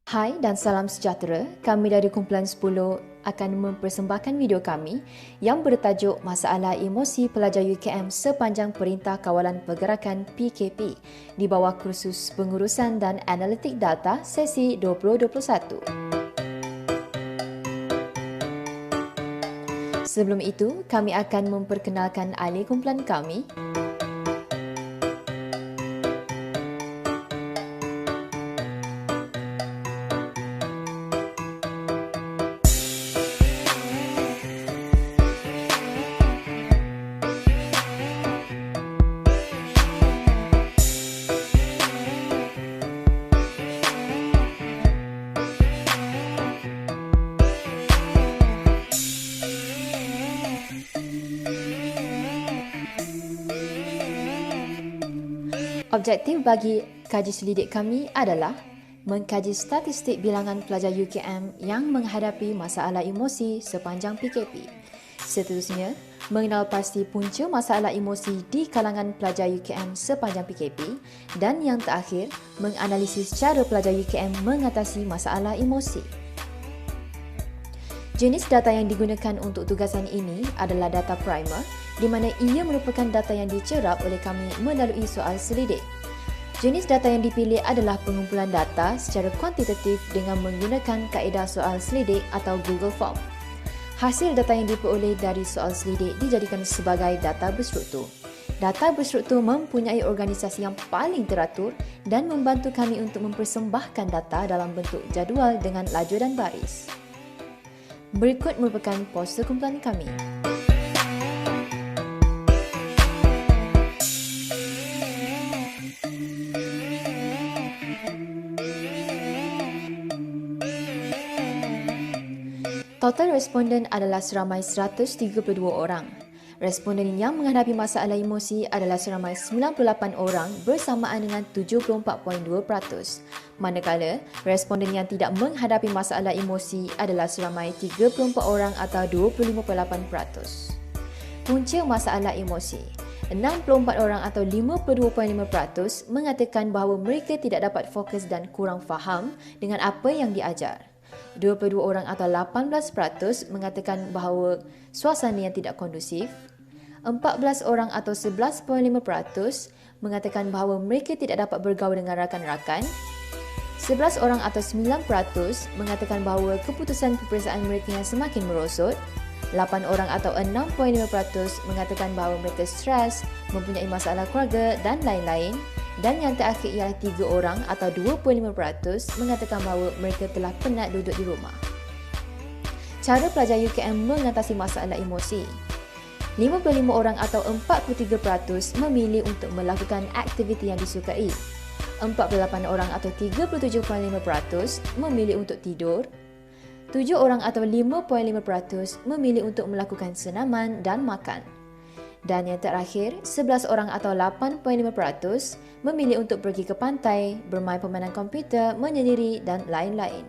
Hai dan salam sejahtera. Kami dari Kumpulan 10 akan mempersembahkan video kami yang bertajuk Masalah Emosi Pelajar UKM sepanjang Perintah Kawalan Pergerakan PKP di bawah kursus Pengurusan dan Analitik Data sesi 2021. Sebelum itu, kami akan memperkenalkan ahli kumpulan kami. Objektif bagi kaji selidik kami adalah mengkaji statistik bilangan pelajar UKM yang menghadapi masalah emosi sepanjang PKP. Seterusnya, mengenal pasti punca masalah emosi di kalangan pelajar UKM sepanjang PKP dan yang terakhir, menganalisis cara pelajar UKM mengatasi masalah emosi. Jenis data yang digunakan untuk tugasan ini adalah data primer, di mana ia merupakan data yang dicerap oleh kami melalui soal selidik. Jenis data yang dipilih adalah pengumpulan data secara kuantitatif dengan menggunakan kaedah soal selidik atau Google Form. Hasil data yang diperoleh dari soal selidik dijadikan sebagai data berstruktur. Data berstruktur mempunyai organisasi yang paling teratur dan membantu kami untuk mempersembahkan data dalam bentuk jadual dengan lajur dan baris. Berikut merupakan poster kumpulan kami. Total responden adalah seramai 132 orang. Responden yang menghadapi masalah emosi adalah seramai 98 orang bersamaan dengan 74.2%. Manakala, responden yang tidak menghadapi masalah emosi adalah seramai 34 orang atau 25.8%. Punca masalah emosi. 64 orang atau 52.5% mengatakan bahawa mereka tidak dapat fokus dan kurang faham dengan apa yang diajar. 22 orang atau 18% mengatakan bahawa suasana yang tidak kondusif. 14 orang atau 11.5% mengatakan bahawa mereka tidak dapat bergaul dengan rakan-rakan. 11 orang atau 9% mengatakan bahawa keputusan peperiksaan mereka yang semakin merosot. 8 orang atau 6.5% mengatakan bahawa mereka stres, mempunyai masalah keluarga dan lain-lain. Dan yang terakhir ialah 3 orang atau 25% mengatakan bahawa mereka telah penat duduk di rumah. Cara pelajar UKM mengatasi masalah emosi. 55 orang atau 43% memilih untuk melakukan aktiviti yang disukai. 48 orang atau 37.5% memilih untuk tidur. 7 orang atau 5.5% memilih untuk melakukan senaman dan makan. Dan yang terakhir, 11 orang atau 8.5% memilih untuk pergi ke pantai, bermain permainan komputer, menyendiri dan lain-lain.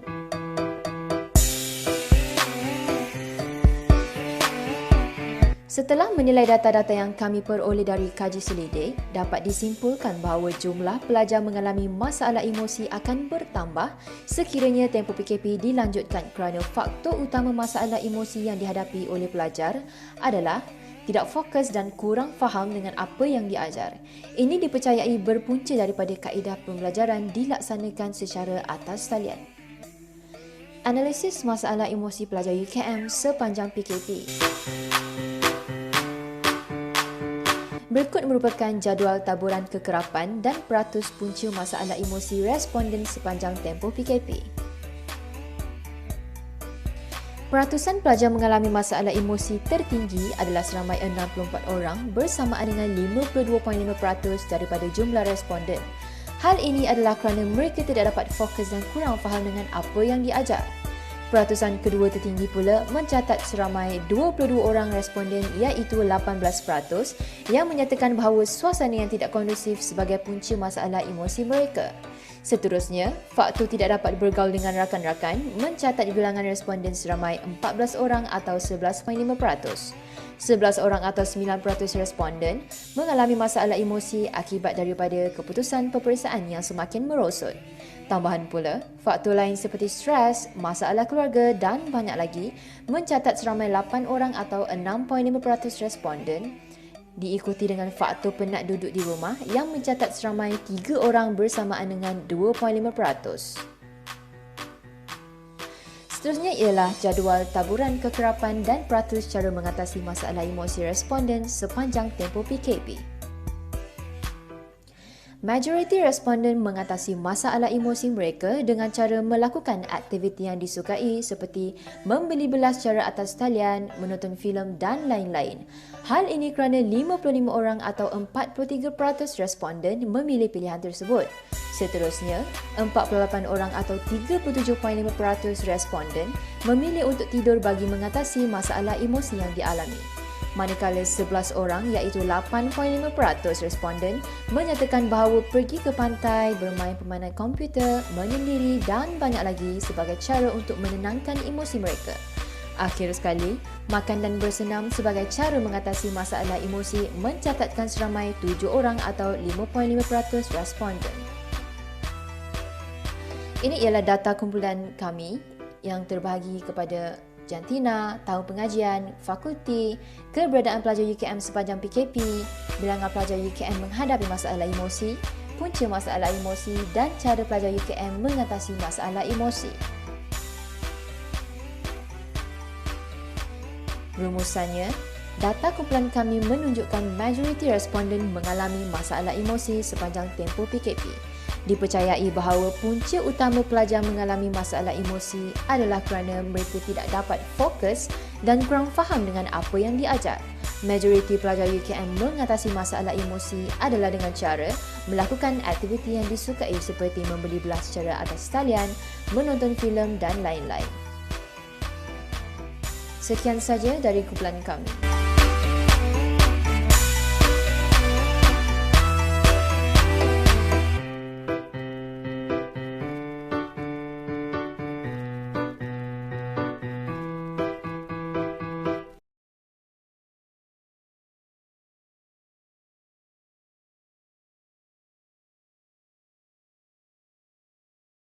Setelah menilai data-data yang kami peroleh dari kaji selidik, dapat disimpulkan bahawa jumlah pelajar mengalami masalah emosi akan bertambah sekiranya tempoh PKP dilanjutkan kerana faktor utama masalah emosi yang dihadapi oleh pelajar adalah tidak fokus dan kurang faham dengan apa yang diajar. Ini dipercayai berpunca daripada kaedah pembelajaran dilaksanakan secara atas talian. Analisis masalah emosi pelajar UKM sepanjang PKP. Berikut merupakan jadual taburan kekerapan dan peratus punca masalah emosi responden sepanjang tempoh PKP. Peratusan pelajar mengalami masalah emosi tertinggi adalah seramai 64 orang bersamaan dengan 52.5% daripada jumlah responden. Hal ini adalah kerana mereka tidak dapat fokus dan kurang faham dengan apa yang diajar. Peratusan kedua tertinggi pula mencatat seramai 22 orang responden iaitu 18% yang menyatakan bahawa suasana yang tidak kondusif sebagai punca masalah emosi mereka. Seterusnya, faktor tidak dapat bergaul dengan rakan-rakan mencatat bilangan responden seramai 14 orang atau 11.5%. 11 orang atau 9% responden mengalami masalah emosi akibat daripada keputusan peperiksaan yang semakin merosot. Tambahan pula, faktor lain seperti stres, masalah keluarga dan banyak lagi mencatat seramai 8 orang atau 6.5% responden, diikuti dengan faktor penat duduk di rumah yang mencatat seramai 3 orang bersamaan dengan 2.5%. Seterusnya ialah jadual taburan kekerapan dan peratus cara mengatasi masalah emosi responden sepanjang tempoh PKP. Majoriti responden mengatasi masalah emosi mereka dengan cara melakukan aktiviti yang disukai seperti membeli belas secara atas talian, menonton filem dan lain-lain. Hal ini kerana 55 orang atau 43% responden memilih pilihan tersebut. Seterusnya, 48 orang atau 37.5% responden memilih untuk tidur bagi mengatasi masalah emosi yang dialami. Manakala 11 orang iaitu 8.5% responden menyatakan bahawa pergi ke pantai, bermain permainan komputer, menyendiri dan banyak lagi sebagai cara untuk menenangkan emosi mereka. Akhir sekali, makan dan bersenam sebagai cara mengatasi masalah emosi mencatatkan seramai 7 orang atau 5.5% responden. Ini ialah data kumpulan kami yang terbahagi kepada jantina, tahun pengajian, fakulti, keberadaan pelajar UKM sepanjang PKP, bilangan pelajar UKM menghadapi masalah emosi, punca masalah emosi dan cara pelajar UKM mengatasi masalah emosi. Rumusannya, data kumpulan kami menunjukkan majoriti responden mengalami masalah emosi sepanjang tempoh PKP. Dipercayai bahawa punca utama pelajar mengalami masalah emosi adalah kerana mereka tidak dapat fokus dan kurang faham dengan apa yang diajar. Majoriti pelajar UKM mengatasi masalah emosi adalah dengan cara melakukan aktiviti yang disukai seperti membeli belas secara atas talian, menonton filem dan lain-lain. Sekian saja dari kumpulan kami.